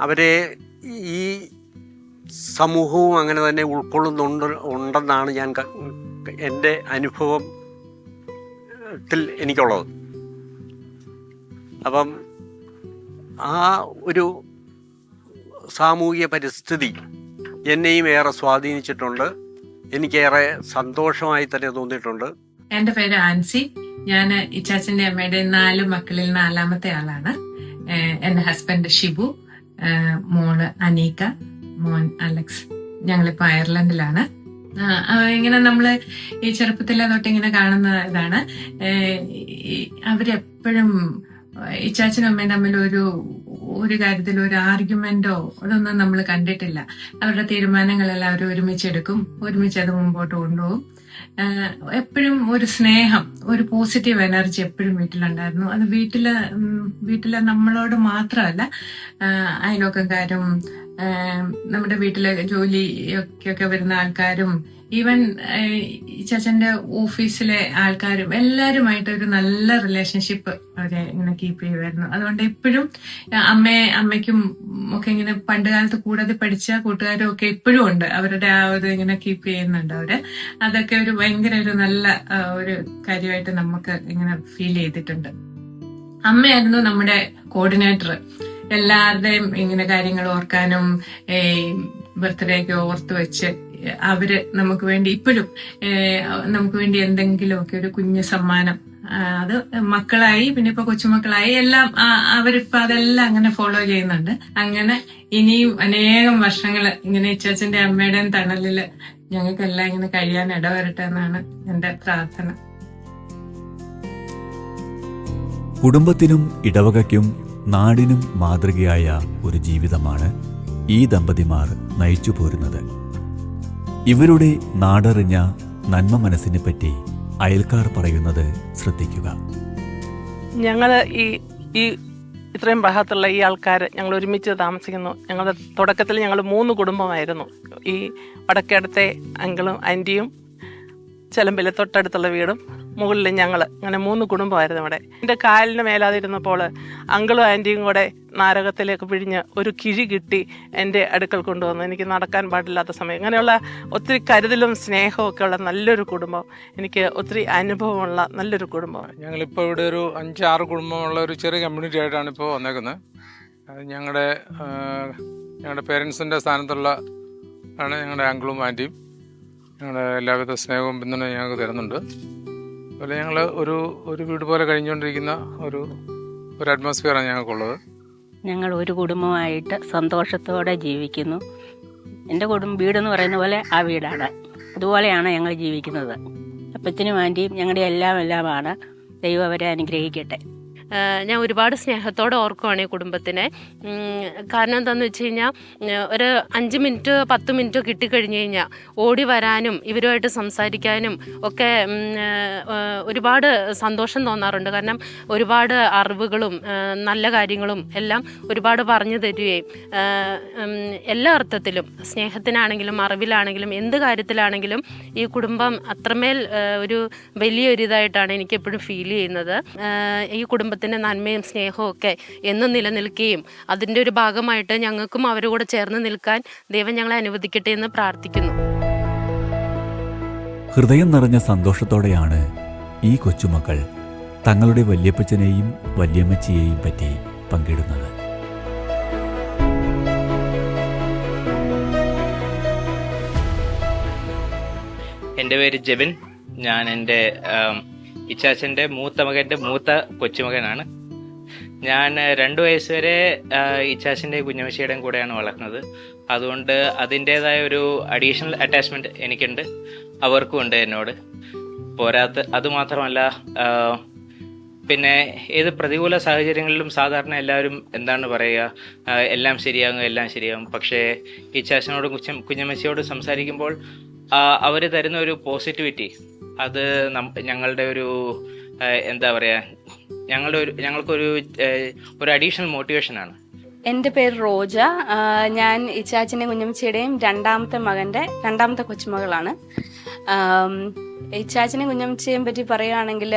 അവരെ ഈ സമൂഹവും അങ്ങനെ തന്നെ ഉണ്ടെന്നാണ് ഞാൻ എൻ്റെ അനുഭവത്തിൽ എനിക്കുള്ളത്. അപ്പം ആ ഒരു സാമൂഹിക പരിസ്ഥിതി എന്നെയും ഏറെ സ്വാധീനിച്ചിട്ടുണ്ട്. എനിക്കേറെ സന്തോഷമായി തന്നെ തോന്നിയിട്ടുണ്ട്. എൻ്റെ പേര് ആൻസി. ഞാൻ ഇച്ചാച്ചൻ്റെ അമ്മയുടെ 4 മക്കളിൽ 4ാമത്തെ ആളാണ്. എൻ്റെ ഹസ്ബൻഡ് ഷിബു, മോള് അനീക, മോൻ അലക്സ്. ഞങ്ങളിപ്പോൾ അയർലൻഡിലാണ്. ഇങ്ങനെ നമ്മള് ഈ ചെറുപ്പത്തിലെ തൊട്ട് ഇങ്ങനെ കാണുന്ന ഇതാണ്. അവരെപ്പോഴും ഇച്ചാച്ചനും അമ്മയും തമ്മിൽ ഒരു കാര്യത്തിൽ ഒരു ആർഗ്യുമെന്റോ അതൊന്നും നമ്മൾ കണ്ടിട്ടില്ല. അവരുടെ തീരുമാനങ്ങളെല്ലാം അവർ ഒരുമിച്ചെടുക്കും, ഒരുമിച്ച് അത് മുമ്പോട്ട് കൊണ്ടുപോകും. എപ്പോഴും ഒരു സ്നേഹം, ഒരു പോസിറ്റീവ് എനർജി എപ്പോഴും വീട്ടിലുണ്ടായിരുന്നു. അത് വീട്ടിലെ നമ്മളോട് മാത്രമല്ല, അയൽവക്കക്കാരും നമ്മുടെ വീട്ടിലെ ജോലിയൊക്കെ വരുന്ന ആൾക്കാരും, ഈവൻ ചാച്ചന്റെ ഓഫീസിലെ ആൾക്കാരും എല്ലാവരുമായിട്ട് ഒരു നല്ല റിലേഷൻഷിപ്പ് അവരെ ഇങ്ങനെ കീപ്പ് ചെയ്യുമായിരുന്നു. അതുകൊണ്ട് ഇപ്പോഴും അമ്മയ്ക്കും ഒക്കെ ഇങ്ങനെ പണ്ട് കാലത്ത് കൂടാതെ പഠിച്ച കൂട്ടുകാരും ഒക്കെ ഇപ്പോഴും ഉണ്ട്. അവരുടെ ആ ഒരു ഇങ്ങനെ കീപ്പ് ചെയ്യുന്നുണ്ട് അവര്. അതൊക്കെ ഒരു ഭയങ്കര ഒരു നല്ല ഒരു കാര്യമായിട്ട് നമുക്ക് ഇങ്ങനെ ഫീൽ ചെയ്തിട്ടുണ്ട്. അമ്മയായിരുന്നു നമ്മുടെ കോർഡിനേറ്റർ. എല്ലാവരുടെയും ഇങ്ങനെ കാര്യങ്ങൾ ഓർക്കാനും ബർത്ത്ഡേക്ക് ഓർത്ത് വെച്ച് അവര് നമുക്ക് വേണ്ടി ഇപ്പോഴും നമുക്ക് വേണ്ടി എന്തെങ്കിലുമൊക്കെ ഒരു കുഞ്ഞു സമ്മാനം, അത് മക്കളായി പിന്നെ ഇപ്പൊ കൊച്ചുമക്കളായി എല്ലാം അവരിപ്പോ അതെല്ലാം അങ്ങനെ ഫോളോ ചെയ്യുന്നുണ്ട്. അങ്ങനെ ഇനിയും അനേകം വർഷങ്ങള് ഇങ്ങനെ ഇച്ചാച്ചന്റെ അമ്മയുടെയും തണലില് ഞങ്ങൾക്കെല്ലാം ഇങ്ങനെ കഴിയാൻ ഇടവരട്ടെ എന്നാണ് എന്റെ പ്രാർത്ഥന. കുടുംബത്തിനും ഇടവകയ്ക്കും നാടിനും മാതൃകയായ ഒരു ജീവിതമാണ് ഈ ദമ്പതിമാർ നയിച്ചു പോരുന്നത്. ഇവരുടെ നാടറിഞ്ഞ നന്മ മനസ്സിനെ പറ്റി അയൽക്കാർ പറയുന്നത് ശ്രദ്ധിക്കുക. ഞങ്ങൾ ഈ ഇത്രയും ഭാഗത്തുള്ള ഈ ആൾക്കാർ ഞങ്ങൾ ഒരുമിച്ച് താമസിക്കുന്നു. ഞങ്ങളുടെ തുടക്കത്തിൽ ഞങ്ങൾ 3 കുടുംബമായിരുന്നു. ഈ വടക്കേടത്തെ അങ്കിളും ആൻറ്റിയും, ചെലമ്പിലെ തൊട്ടടുത്തുള്ള വീടും, മുകളിൽ ഞങ്ങൾ, അങ്ങനെ 3 കുടുംബമായിരുന്നു ഇവിടെ. എൻ്റെ കാലിന് മേലാതിരുന്നപ്പോൾ അങ്കിളും ആൻറ്റിയും കൂടെ നാരകത്തിലേക്ക് പിഴിഞ്ഞ് ഒരു കിഴി കിട്ടി എൻ്റെ അടുക്കൽ കൊണ്ടുവന്നു. എനിക്ക് നടക്കാൻ പാടില്ലാത്ത സമയം. അങ്ങനെയുള്ള ഒത്തിരി കരുതലും സ്നേഹവും ഒക്കെ ഉള്ള നല്ലൊരു കുടുംബം, എനിക്ക് ഒത്തിരി അനുഭവമുള്ള നല്ലൊരു കുടുംബം. ഞങ്ങളിപ്പോൾ ഇവിടെ ഒരു 5-6 കുടുംബമുള്ള ഒരു ചെറിയ കമ്മ്യൂണിറ്റി ആയിട്ടാണ് ഇപ്പോൾ വന്നേക്കുന്നത്. ഞങ്ങളുടെ പേരൻസിൻ്റെ സ്ഥാനത്തുള്ള ആണ് ഞങ്ങളുടെ അങ്കിളും ആൻറ്റിയും. ഞങ്ങളുടെ എല്ലാവിധ സ്നേഹവും പിന്തുണയും ഞങ്ങൾക്ക് തരുന്നുണ്ട്. അതുപോലെ ഞങ്ങൾ ഒരു വീട് പോലെ കഴിഞ്ഞുകൊണ്ടിരിക്കുന്ന ഒരു അറ്റ്മോസ്ഫിയറാണ് ഞങ്ങൾക്കുള്ളത്. ഞങ്ങൾ ഒരു കുടുംബമായിട്ട് സന്തോഷത്തോടെ ജീവിക്കുന്നു. എൻ്റെ വീടെന്ന് പറയുന്ന പോലെ ആ വീടാണ്. അതുപോലെയാണ് ഞങ്ങൾ ജീവിക്കുന്നത്. അപ്പച്ചനും ആൻറ്റിയും ഞങ്ങളുടെ എല്ലാമാണ്. ദൈവം അവരെ അനുഗ്രഹിക്കട്ടെ. ഞാൻ ഒരുപാട് സ്നേഹത്തോടെ ഓർക്കുവാണ് ഈ കുടുംബത്തിനെ. കാരണം എന്താണെന്ന് വെച്ച് കഴിഞ്ഞാൽ ഒരു 5 മിനിറ്റ് 10 മിനിറ്റ് കിട്ടിക്കഴിഞ്ഞ് കഴിഞ്ഞാൽ ഓടി വരാനും ഇവരുമായിട്ട് സംസാരിക്കാനും ഒക്കെ ഒരുപാട് സന്തോഷം തോന്നാറുണ്ട്. കാരണം ഒരുപാട് അറിവുകളും നല്ല കാര്യങ്ങളും എല്ലാം ഒരുപാട് പറഞ്ഞു തരികയും എല്ലാ അർത്ഥത്തിലും, സ്നേഹത്തിനാണെങ്കിലും അറിവിലാണെങ്കിലും എന്ത് കാര്യത്തിലാണെങ്കിലും ഈ കുടുംബം അത്രമേൽ ഒരു വലിയൊരിതായിട്ടാണ് എനിക്കെപ്പോഴും ഫീൽ ചെയ്യുന്നത്. ഈ കുടുംബത്തിൻ്റെ നന്മയും സ്നേഹവും ഒക്കെ എന്നും നിലനിൽക്കുകയും അതിൻ്റെ ഒരു ഭാഗമായിട്ട് ഞങ്ങൾക്കും അവരുടെ കൂടെ ചേർന്ന് നിൽക്കാൻ ദൈവം ഞങ്ങളെ അനുവദിക്കട്ടെ എന്ന് പ്രാർത്ഥിക്കുന്നു. ഹൃദയം നിറഞ്ഞ സന്തോഷത്തോടെയാണ് ഈ കൊച്ചുമക്കൾ തങ്ങളുടെ വല്യപ്പച്ചനെയും വല്യമ്മച്ചിയെയും പറ്റി പങ്കിടുന്നത്. എൻ്റെ പേര് ജെബിൻ. ഞാൻ എൻ്റെ ഇച്ചാച്ചൻ്റെ മൂത്ത മകൻ്റെ മൂത്ത കൊച്ചുമകനാണ്. ഞാൻ 2 വയസ്സ് വരെ ഇച്ചാച്ചൻ്റെയും കുഞ്ഞമ്മച്ചിയുടെയും കൂടെയാണ് വളർന്നത്. അതുകൊണ്ട് അതിൻ്റേതായ ഒരു അഡീഷണൽ അറ്റാച്ച്മെൻറ്റ് എനിക്കുണ്ട്, അവർക്കും ഉണ്ട് എന്നോട്. അതുമാത്രമല്ല, പിന്നെ ഏത് പ്രതികൂല സാഹചര്യങ്ങളിലും സാധാരണ എല്ലാവരും എന്താണ് പറയുക, എല്ലാം ശരിയാകും. പക്ഷേ ഇച്ചാച്ചനോടും കുഞ്ഞമ്മച്ചിയോടും സംസാരിക്കുമ്പോൾ അവർ തരുന്ന ഒരു പോസിറ്റിവിറ്റി, അത് ഞങ്ങളുടെ ഒരു എന്താ പറയുക, ഞങ്ങൾക്കൊരു അഡീഷണൽ മോട്ടിവേഷനാണ്. എൻ്റെ പേര് റോജ. ഞാൻ ഇച്ചാച്ചൻ്റെയും കുഞ്ഞമ്മച്ചിയുടെയും 2ാമത്തെ മകൻ്റെ 2ാമത്തെ കൊച്ചുമകളാണ്. ഇച്ചാച്ചനെയും കുഞ്ഞമ്മച്ചിയെയും പറ്റി പറയുകയാണെങ്കിൽ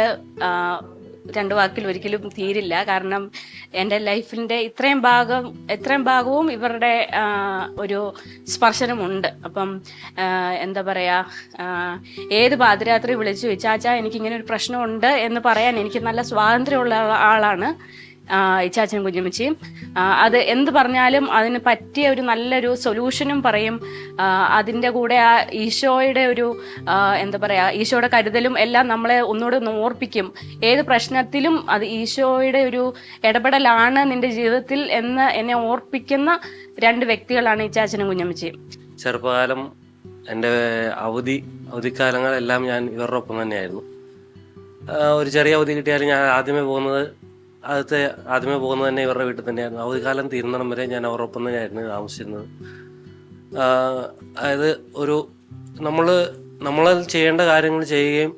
2 വാക്കിൽ ഒരിക്കലും തീരില്ല. കാരണം എൻ്റെ ലൈഫിൻ്റെ ഇത്രയും ഭാഗവും ഇവരുടെ ഒരു സ്പർശനമുണ്ട്. അപ്പം എന്താ പറയുക, ഏത് പാതിരാത്രി വിളിച്ചു ഇച്ചാച്ചാ എനിക്കിങ്ങനെ ഒരു പ്രശ്നമുണ്ട് എന്ന് പറയാൻ എനിക്ക് നല്ല സ്വാതന്ത്ര്യമുള്ള ആളാണ് ഇച്ചാച്ചനും കുഞ്ഞമ്മച്ചിയും. അത് എന്ത് പറഞ്ഞാലും അതിന് പറ്റിയ ഒരു നല്ലൊരു സൊല്യൂഷനും പറയും. അതിൻ്റെ കൂടെ ആ ഈശോയുടെ ഒരു എന്താ പറയുക, ഈശോയുടെ കരുതലും എല്ലാം നമ്മളെ ഒന്നുകൂടെ ഓർപ്പിക്കും. ഏത് പ്രശ്നത്തിലും അത് ഈശോയുടെ ഒരു ഇടപെടലാണ് നിന്റെ ജീവിതത്തിൽ എന്ന് എന്നെ ഓർപ്പിക്കുന്ന 2 വ്യക്തികളാണ് ഇച്ചാച്ചനും കുഞ്ഞമ്മച്ചിയും. ചെറുപ്പകാലം എൻ്റെ അവധിക്കാലങ്ങളെല്ലാം ഞാൻ ഇവരുടെ ഒപ്പം തന്നെയായിരുന്നു. ഒരു ചെറിയ അവധി കിട്ടിയാലും ഞാൻ ആദ്യമേ പോകുന്നത് തന്നെ ഇവരുടെ വീട്ടിൽ തന്നെയായിരുന്നു. അവധിക്കാലം തീരുന്നിടം വരെ ഞാൻ അവരുടെ ഒപ്പം തന്നെയായിരുന്നു താമസിച്ചിരുന്നത്. അതായത് നമ്മൾ ചെയ്യേണ്ട കാര്യങ്ങൾ ചെയ്യുകയും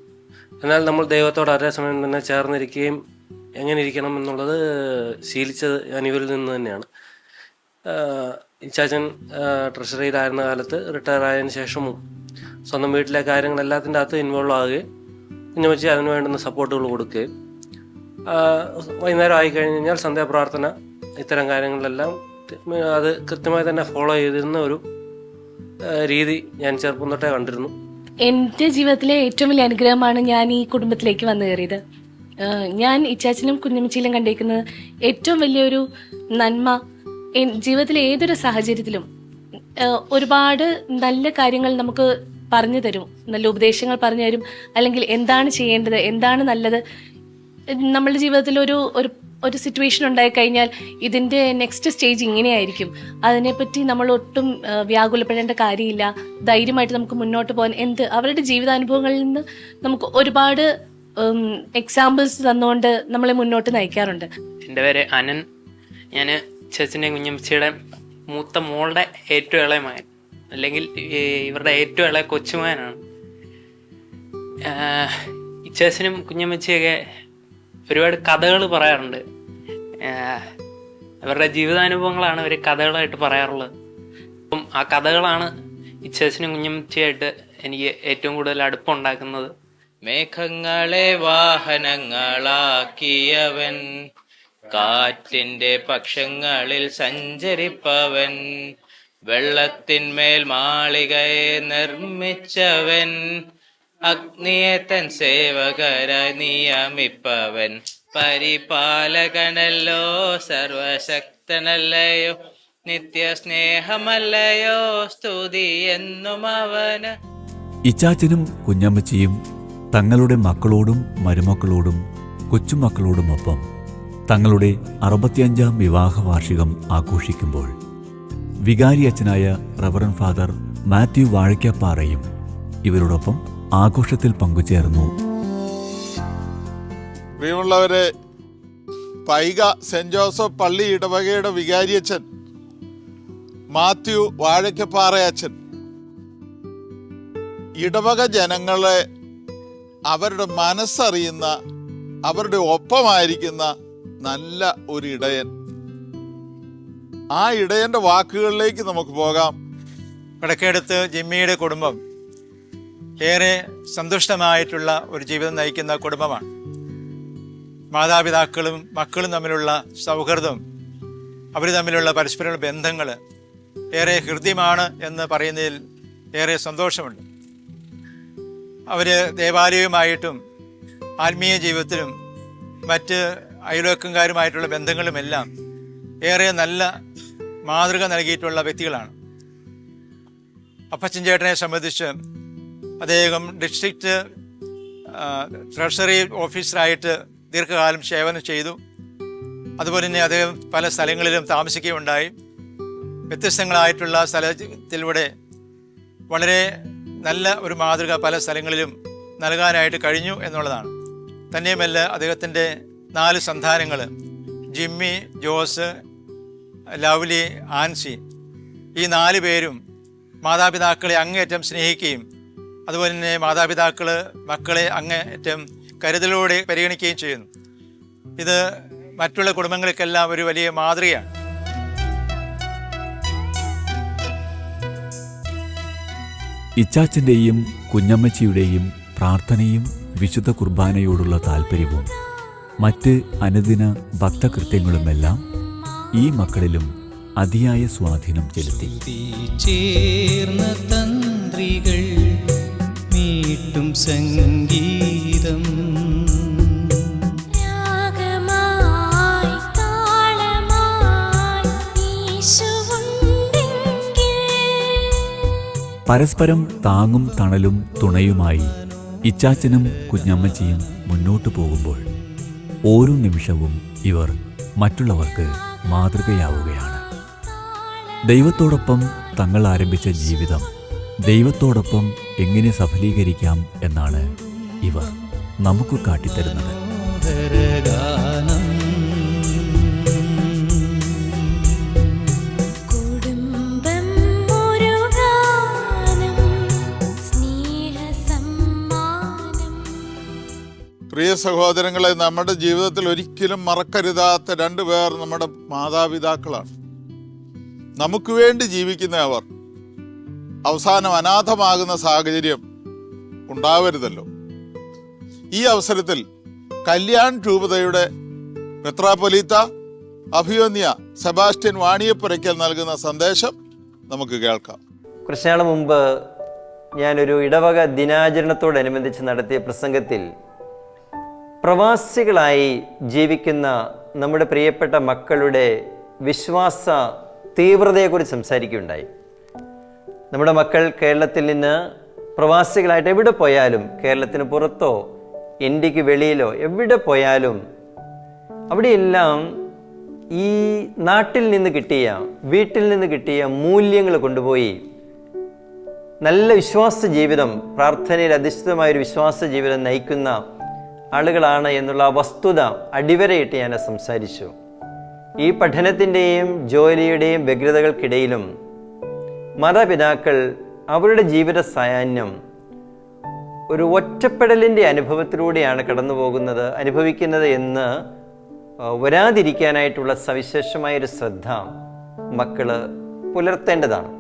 എന്നാൽ നമ്മൾ ദൈവത്തോട് അതേ സമയം തന്നെ ചേർന്നിരിക്കുകയും എങ്ങനെ ഇരിക്കണം എന്നുള്ളത് ശീലിച്ചത് ഞാൻ ഇവരിൽ നിന്ന് തന്നെയാണ്. ഇച്ചാച്ചൻ ട്രഷറിയിലായിരുന്ന കാലത്ത് റിട്ടയർ ആയതിനു ശേഷവും സ്വന്തം വീട്ടിലെ കാര്യങ്ങളെല്ലാത്തിൻ്റെ അകത്ത് ഇൻവോൾവ് ആവുകയും കുഞ്ഞമ്മച്ചി അതിന് വേണ്ടുന്ന സപ്പോർട്ടുകൾ കൊടുക്കുകയും വൈകുന്നേരം ആയിക്കഴിഞ്ഞാൽ സന്ധ്യാപ്രാർത്ഥന ഇത്തരം കാര്യങ്ങളിലെല്ലാം അത് കൃത്യമായി തന്നെ ഫോളോ ചെയ്തിരുന്ന ഒരു രീതി ഞാൻ ചെറുപ്പം തൊട്ടേ കണ്ടിരുന്നു. എൻ്റെ ജീവിതത്തിലെ ഏറ്റവും വലിയ അനുഗ്രഹമാണ് ഞാൻ ഈ കുടുംബത്തിലേക്ക് വന്നു കയറിയത്. ഞാൻ ഇച്ചാച്ചനും കുഞ്ഞമ്മച്ചിയിലും കണ്ടിരിക്കുന്നത് ഏറ്റവും വലിയൊരു നന്മ. ജീവിതത്തിലെ ഏതൊരു സാഹചര്യത്തിലും ഒരുപാട് നല്ല കാര്യങ്ങൾ നമുക്ക് പറഞ്ഞു തരും, നല്ല ഉപദേശങ്ങൾ പറഞ്ഞു തരും, അല്ലെങ്കിൽ എന്താണ് ചെയ്യേണ്ടത്, എന്താണ് നല്ലത്. നമ്മളുടെ ജീവിതത്തിൽ ഒരു സിറ്റുവേഷൻ ഉണ്ടായിക്കഴിഞ്ഞാൽ ഇതിൻ്റെ നെക്സ്റ്റ് സ്റ്റേജ് ഇങ്ങനെയായിരിക്കും, അതിനെപ്പറ്റി നമ്മൾ ഒട്ടും വ്യാകുലപ്പെടേണ്ട കാര്യമില്ല, ധൈര്യമായിട്ട് നമുക്ക് മുന്നോട്ട് പോകാൻ അവരുടെ ജീവിതാനുഭവങ്ങളിൽ നിന്ന് നമുക്ക് ഒരുപാട് എക്സാമ്പിൾസ് തന്നുകൊണ്ട് നമ്മളെ മുന്നോട്ട് നയിക്കാറുണ്ട്. എൻ്റെ പേര് അനൻ. ഞാൻ ചേച്ചൻ്റെയും കുഞ്ഞമ്മച്ചിയുടെ മൂത്ത മോളുടെ ഏറ്റവും ഇളയ മകൻ, അല്ലെങ്കിൽ ഇവരുടെ ഏറ്റവും ഇളയ കൊച്ചുമകനാണ്. ചേച്ചനും കുഞ്ഞമ്മച്ചിയൊക്കെ ഒരുപാട് കഥകൾ പറയാറുണ്ട്. അവരുടെ ജീവിതാനുഭവങ്ങളാണ് അവർ കഥകളായിട്ട് പറയാറുള്ളത്. അപ്പം ആ കഥകളാണ് ഇച്ചേച്ചനും കുഞ്ഞമ്മച്ചിയായിട്ട് എനിക്ക് ഏറ്റവും കൂടുതൽ അടുപ്പമുണ്ടാക്കുന്നത്. മേഘങ്ങളെ വാഹനങ്ങളാക്കിയവൻ, കാറ്റിൻ്റെ പക്ഷങ്ങളിൽ സഞ്ചരിപ്പവൻ, വെള്ളത്തിന്മേൽ മാളികയെ നിർമ്മിച്ചവൻ, അഗ്നിയെ തൻ സേവകരായി നിയമിപ്പവൻ, പരിപാലകനല്ലോ സർവശക്തനല്ലയോ, നിത്യസ്നേഹമല്ലയോ സ്തുതി എന്നും അവന്. ഇച്ചാച്ചനും കുഞ്ഞമ്മച്ചിയും തങ്ങളുടെ മക്കളോടും മരുമക്കളോടും കൊച്ചുമക്കളോടുമൊപ്പം തങ്ങളുടെ 65-ാം വിവാഹ വാർഷികം ആഘോഷിക്കുമ്പോൾ വികാരി അച്ഛനായ റവറൻ ഫാദർ മാത്യു വാഴയ്ക്കാപ്പാറയും ഇവരോടൊപ്പം ആഘോഷത്തിൽ പങ്കുചേർന്നു. പ്രിയമുള്ളവരെ, പൈക സെന്റ് ജോസഫ് പള്ളി ഇടവകയുടെ വികാരിയച്ഛൻ മാത്യു വാഴയ്ക്കപ്പാറ അച്ഛൻ ഇടവക ജനങ്ങളെ അവരുടെ മനസ്സറിയുന്ന, അവരുടെ ഒപ്പമായിരിക്കുന്ന നല്ല ഒരു ഇടയൻ. ആ ഇടയന്റെ വാക്കുകളിലേക്ക് നമുക്ക് പോകാം. വടക്കേടത്ത് ജിമ്മിയുടെ കുടുംബം ഏറെ സന്തുഷ്ടമായിട്ടുള്ള ഒരു ജീവിതം നയിക്കുന്ന കുടുംബമാണ്. മാതാപിതാക്കളും മക്കളും തമ്മിലുള്ള സൗഹൃദം, അവർ തമ്മിലുള്ള പരസ്പര ബന്ധങ്ങൾ ഏറെ ഹൃദ്യമാണ് എന്ന് പറയുന്നതിൽ ഏറെ സന്തോഷമുണ്ട്. അവർ ദേവാലയവുമായിട്ടും ആത്മീയ ജീവിതത്തിലും മറ്റ് അയൽവക്കക്കാരുമായിട്ടുള്ള ബന്ധങ്ങളുമെല്ലാം ഏറെ നല്ല മാതൃക നൽകിയിട്ടുള്ള വ്യക്തികളാണ്. അപ്പച്ചൻ ചേട്ടനെ സംബന്ധിച്ച് അദ്ദേഹം ഡിസ്ട്രിക്റ്റ് ട്രഷറി ഓഫീസറായിട്ട് ദീർഘകാലം സേവനം ചെയ്തു. അതുപോലെ തന്നെ അദ്ദേഹം പല സ്ഥലങ്ങളിലും താമസിക്കുകയുണ്ടായി. വ്യത്യസ്തങ്ങളായിട്ടുള്ള സ്ഥലത്തിലൂടെ വളരെ നല്ല ഒരു മാതൃക പല സ്ഥലങ്ങളിലും നൽകാനായിട്ട് കഴിഞ്ഞു എന്നുള്ളതാണ്. തന്നെയുമല്ല, അദ്ദേഹത്തിൻ്റെ 4 സന്താനങ്ങൾ ജിമ്മി, ജോസ്, ലവ്ലി, ആൻസി, ഈ 4 പേരും മാതാപിതാക്കളെ അങ്ങേയറ്റം സ്നേഹിക്കുകയും അതുപോലെ തന്നെ മാതാപിതാക്കൾ മക്കളെ അങ്ങേയറ്റം കരുതലോടെ പരിഗണിക്കുകയും ചെയ്യുന്നു. ഇത് മറ്റുള്ള കുടുംബങ്ങൾക്കെല്ലാം ഒരു വലിയ മാതൃകയാണ്. ഇച്ചാച്ചൻ്റെയും കുഞ്ഞമ്മച്ചിയുടെയും പ്രാർത്ഥനയും വിശുദ്ധ കുർബാനയോടുള്ള താല്പര്യവും മറ്റ് അനുദിന ഭക്തകൃത്യങ്ങളുമെല്ലാം ഈ മക്കളിലും അതിയായ സ്വാധീനം ചെലുത്തി. ചേർന്ന തന്ത്രികൾ മീട്ടും സംഗീതം, പരസ്പരം താങ്ങും തണലും തുണയുമായി ഇച്ചാച്ചനും കുഞ്ഞമ്മച്ചിയും മുന്നോട്ടു പോകുമ്പോൾ ഓരോ നിമിഷവും ഇവർ മറ്റുള്ളവർക്ക് മാതൃകയാവുകയാണ്. ദൈവത്തോടൊപ്പം തങ്ങൾ ആരംഭിച്ച ജീവിതം ദൈവത്തോടൊപ്പം എങ്ങനെ സഫലീകരിക്കാം എന്നാണ് ഇവർ നമുക്ക് കാട്ടിത്തരുന്നത്. പ്രിയ സഹോദരങ്ങളെ, നമ്മുടെ ജീവിതത്തിൽ ഒരിക്കലും മറക്കരുതാത്ത 2 പേർ നമ്മുടെ മാതാപിതാക്കളാണ്. നമുക്ക് വേണ്ടി ജീവിക്കുന്ന അവർ അവസാനം അനാഥമാകുന്ന സാഹചര്യം ഉണ്ടാവരുതല്ലോ. ഈ അവസരത്തിൽ കല്യാൺ രൂപതയുടെ മെത്രാപ്പൊലീത്ത അഭിയോന്യ സെബാസ്റ്റ്യൻ വാണിയപ്പുരയ്ക്കൽ നൽകുന്ന സന്ദേശം നമുക്ക് കേൾക്കാം. കുറച്ച് നാൾ മുമ്പ് ഞാനൊരു ഇടവക ദിനാചരണത്തോടനുബന്ധിച്ച് നടത്തിയ പ്രസംഗത്തിൽ പ്രവാസികളായി ജീവിക്കുന്ന നമ്മുടെ പ്രിയപ്പെട്ട മക്കളുടെ വിശ്വാസ തീവ്രതയെക്കുറിച്ച് സംസാരിക്കുകയുണ്ടായി. നമ്മുടെ മക്കൾ കേരളത്തിൽ നിന്ന് പ്രവാസികളായിട്ട് എവിടെ പോയാലും, കേരളത്തിന് പുറത്തോ ഇന്ത്യക്ക് വെളിയിലോ എവിടെ പോയാലും അവിടെയെല്ലാം ഈ നാട്ടിൽ നിന്ന് കിട്ടിയ, വീട്ടിൽ നിന്ന് കിട്ടിയ മൂല്യങ്ങൾ കൊണ്ടുപോയി നല്ല വിശ്വാസ ജീവിതം, പ്രാർത്ഥനയിൽ അധിഷ്ഠിതമായൊരു വിശ്വാസ ജീവിതം നയിക്കുന്ന ആളുകളാണ് എന്നുള്ള വസ്തുത അടിവരയിട്ട് ഞാൻ സംസാരിച്ചു. ഈ പഠനത്തിൻ്റെയും ജോലിയുടെയും വ്യഗ്രതകൾക്കിടയിലും മാതാപിതാക്കൾ അവരുടെ ജീവിത സായാഹ്നം ഒരു ഒറ്റപ്പെടലിൻ്റെ അനുഭവത്തിലൂടെയാണ് അനുഭവിക്കുന്നത് എന്ന് വരാതിരിക്കാനായിട്ടുള്ള സവിശേഷമായൊരു ശ്രദ്ധ മക്കൾ പുലർത്തേണ്ടതാണ്.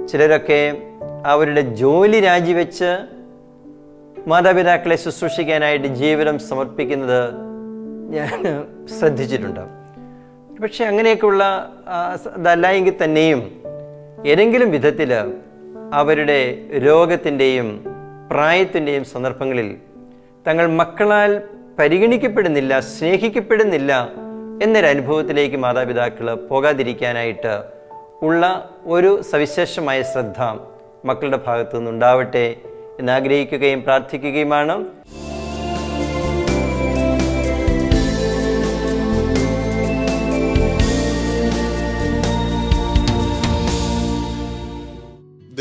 ചിലരൊക്കെ അവരുടെ ജോലി രാജിവെച്ച് മാതാപിതാക്കളെ ശുശ്രൂഷിക്കാനായിട്ട് ജീവിതം സമർപ്പിക്കുന്നത് ഞാൻ ശ്രദ്ധിച്ചിട്ടുണ്ട്. പക്ഷെ അങ്ങനെയൊക്കെയുള്ള അതല്ല എങ്കിൽ തന്നെയും ഏതെങ്കിലും വിധത്തിൽ അവരുടെ രോഗത്തിൻ്റെയും പ്രായത്തിൻ്റെയും സന്ദർഭങ്ങളിൽ തങ്ങൾ മക്കളാൽ പരിഗണിക്കപ്പെടുന്നില്ല, സ്നേഹിക്കപ്പെടുന്നില്ല എന്നൊരനുഭവത്തിലേക്ക് മാതാപിതാക്കൾ പോകാതിരിക്കാനായിട്ട് ഉള്ള ഒരു സവിശേഷമായ ശ്രദ്ധ മക്കളുടെ ഭാഗത്തു നിന്നുണ്ടാവട്ടെ എന്നാഗ്രഹിക്കുകയും പ്രാർത്ഥിക്കുകയുമാണ്.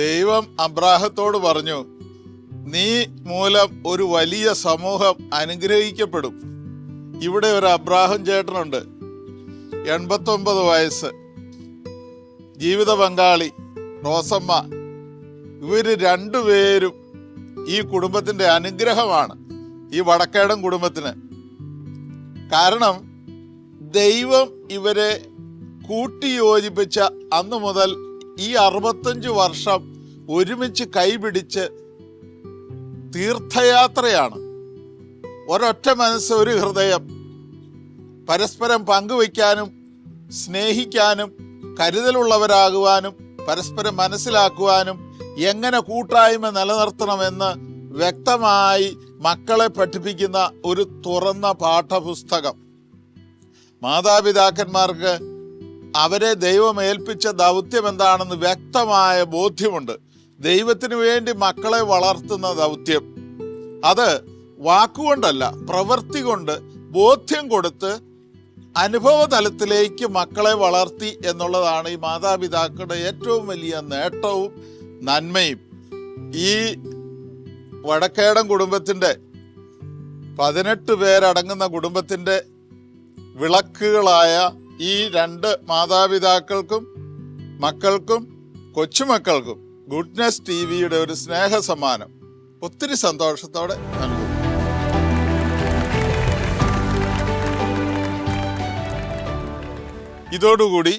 ദൈവം അബ്രാഹത്തോട് പറഞ്ഞു, നീ മൂലം ഒരു വലിയ സമൂഹം അനുഗ്രഹിക്കപ്പെടും. ഇവിടെ ഒരു അബ്രാഹം ചേട്ടനുണ്ട്, 89 വയസ്സ്, ജീവിത പങ്കാളി റോസമ്മ. ഇവര് 2 പേരും ഈ കുടുംബത്തിന്റെ അനുഗ്രഹമാണ്, ഈ വടക്കേടൻ കുടുംബത്തിന്. കാരണം ദൈവം ഇവരെ കൂട്ടിയോജിപ്പിച്ച അന്നു മുതൽ ഈ 65 വർഷം ഒരുമിച്ച് കൈപിടിച്ച് തീർത്ഥയാത്രയാണ്. ഒരൊറ്റ മനസ്സ്, ഒരു ഹൃദയം, പരസ്പരം പങ്കുവയ്ക്കാനും സ്നേഹിക്കാനും കരുതലുള്ളവരാകുവാനും പരസ്പരം മനസ്സിലാക്കുവാനും എങ്ങനെ കൂട്ടായ്മ നിലനിർത്തണമെന്ന് വ്യക്തമായി മക്കളെ പഠിപ്പിക്കുന്ന ഒരു തുറന്ന പാഠപുസ്തകം. മാതാപിതാക്കന്മാർക്ക് അവരെ ദൈവം ഏൽപ്പിച്ച ദൗത്യം എന്താണെന്ന് വ്യക്തമായ ബോധ്യമുണ്ട്. ദൈവത്തിന് വേണ്ടി മക്കളെ വളർത്തുന്ന ദൗത്യം, അത് വാക്കുകൊണ്ടല്ല, പ്രവൃത്തി കൊണ്ട് ബോധ്യം കൊടുത്ത് അനുഭവ തലത്തിലേക്ക് മക്കളെ വളർത്തി എന്നുള്ളതാണ് ഈ മാതാപിതാക്കളുടെ ഏറ്റവും വലിയ നേട്ടവും നന്മയും. ഈ വടക്കേടൻ കുടുംബത്തിൻ്റെ 18 പേരടങ്ങുന്ന കുടുംബത്തിൻ്റെ വിളക്കുകളായ ഈ 2 മാതാപിതാക്കൾക്കും മക്കൾക്കും കൊച്ചുമക്കൾക്കും ഗുഡ്നെസ് ടിവിയുടെ ഒരു സ്നേഹ സമ്മാനം ഒത്തിരി സന്തോഷത്തോടെ നൽകുന്നു. ഇതോടുകൂടി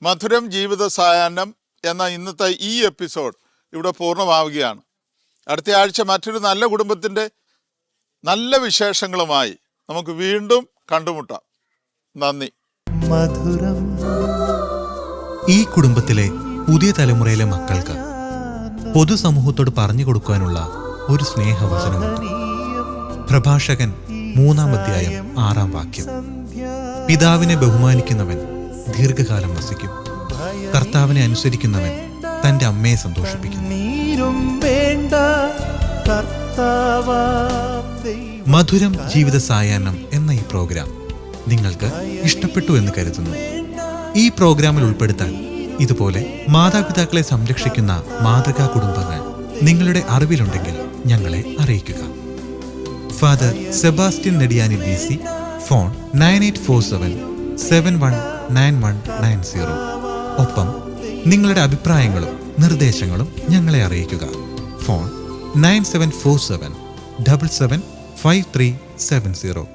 മധുരം ജീവിത സായാഹ്നം എന്ന ഇന്നത്തെ ഈ എപ്പിസോഡ് ഇവിടെ പൂർണ്ണമാവുകയാണ്. അടുത്ത ആഴ്ച മറ്റൊരു നല്ല കുടുംബത്തിൻ്റെ നല്ല വിശേഷങ്ങളുമായി നമുക്ക് വീണ്ടും കണ്ടുമുട്ടാം. നന്ദി. മധുരം. ഈ കുടുംബത്തിലെ പുതിയ തലമുറയിലെ മക്കൾക്ക് പൊതുസമൂഹത്തോട് പറഞ്ഞു കൊടുക്കാനുള്ള ഒരു സ്നേഹവചനമുണ്ട്. പ്രഭാഷകൻ 3-ാം അധ്യായം 6-ാം വാക്യം. പിതാവിനെ ബഹുമാനിക്കുന്നവൻ ദീർഘകാലം വസിക്കും, കർത്താവിനെ അനുസരിക്കുന്നവൻ തൻ്റെ അമ്മയെ സന്തോഷിപ്പിക്കുന്നു. മധുരം ജീവിത സായാഹ്നം എന്ന ഈ പ്രോഗ്രാം നിങ്ങൾക്ക് ഇഷ്ടപ്പെട്ടു എന്ന് കരുതുന്നു. ഈ പ്രോഗ്രാമിൽ ഉൾപ്പെടുത്താൻ ഇതുപോലെ മാതാപിതാക്കളെ സംരക്ഷിക്കുന്ന മാതൃകാ കുടുംബങ്ങൾ നിങ്ങളുടെ അറിവിലുണ്ടെങ്കിൽ ഞങ്ങളെ അറിയിക്കുക. Father Sebastian Nediyani DC, phone 9847719190. ഒപ്പം നിങ്ങളുടെ അഭിപ്രായങ്ങളും നിർദ്ദേശങ്ങളും ഞങ്ങളെ അറിയിക്കുക. ഫോൺ 9747775370.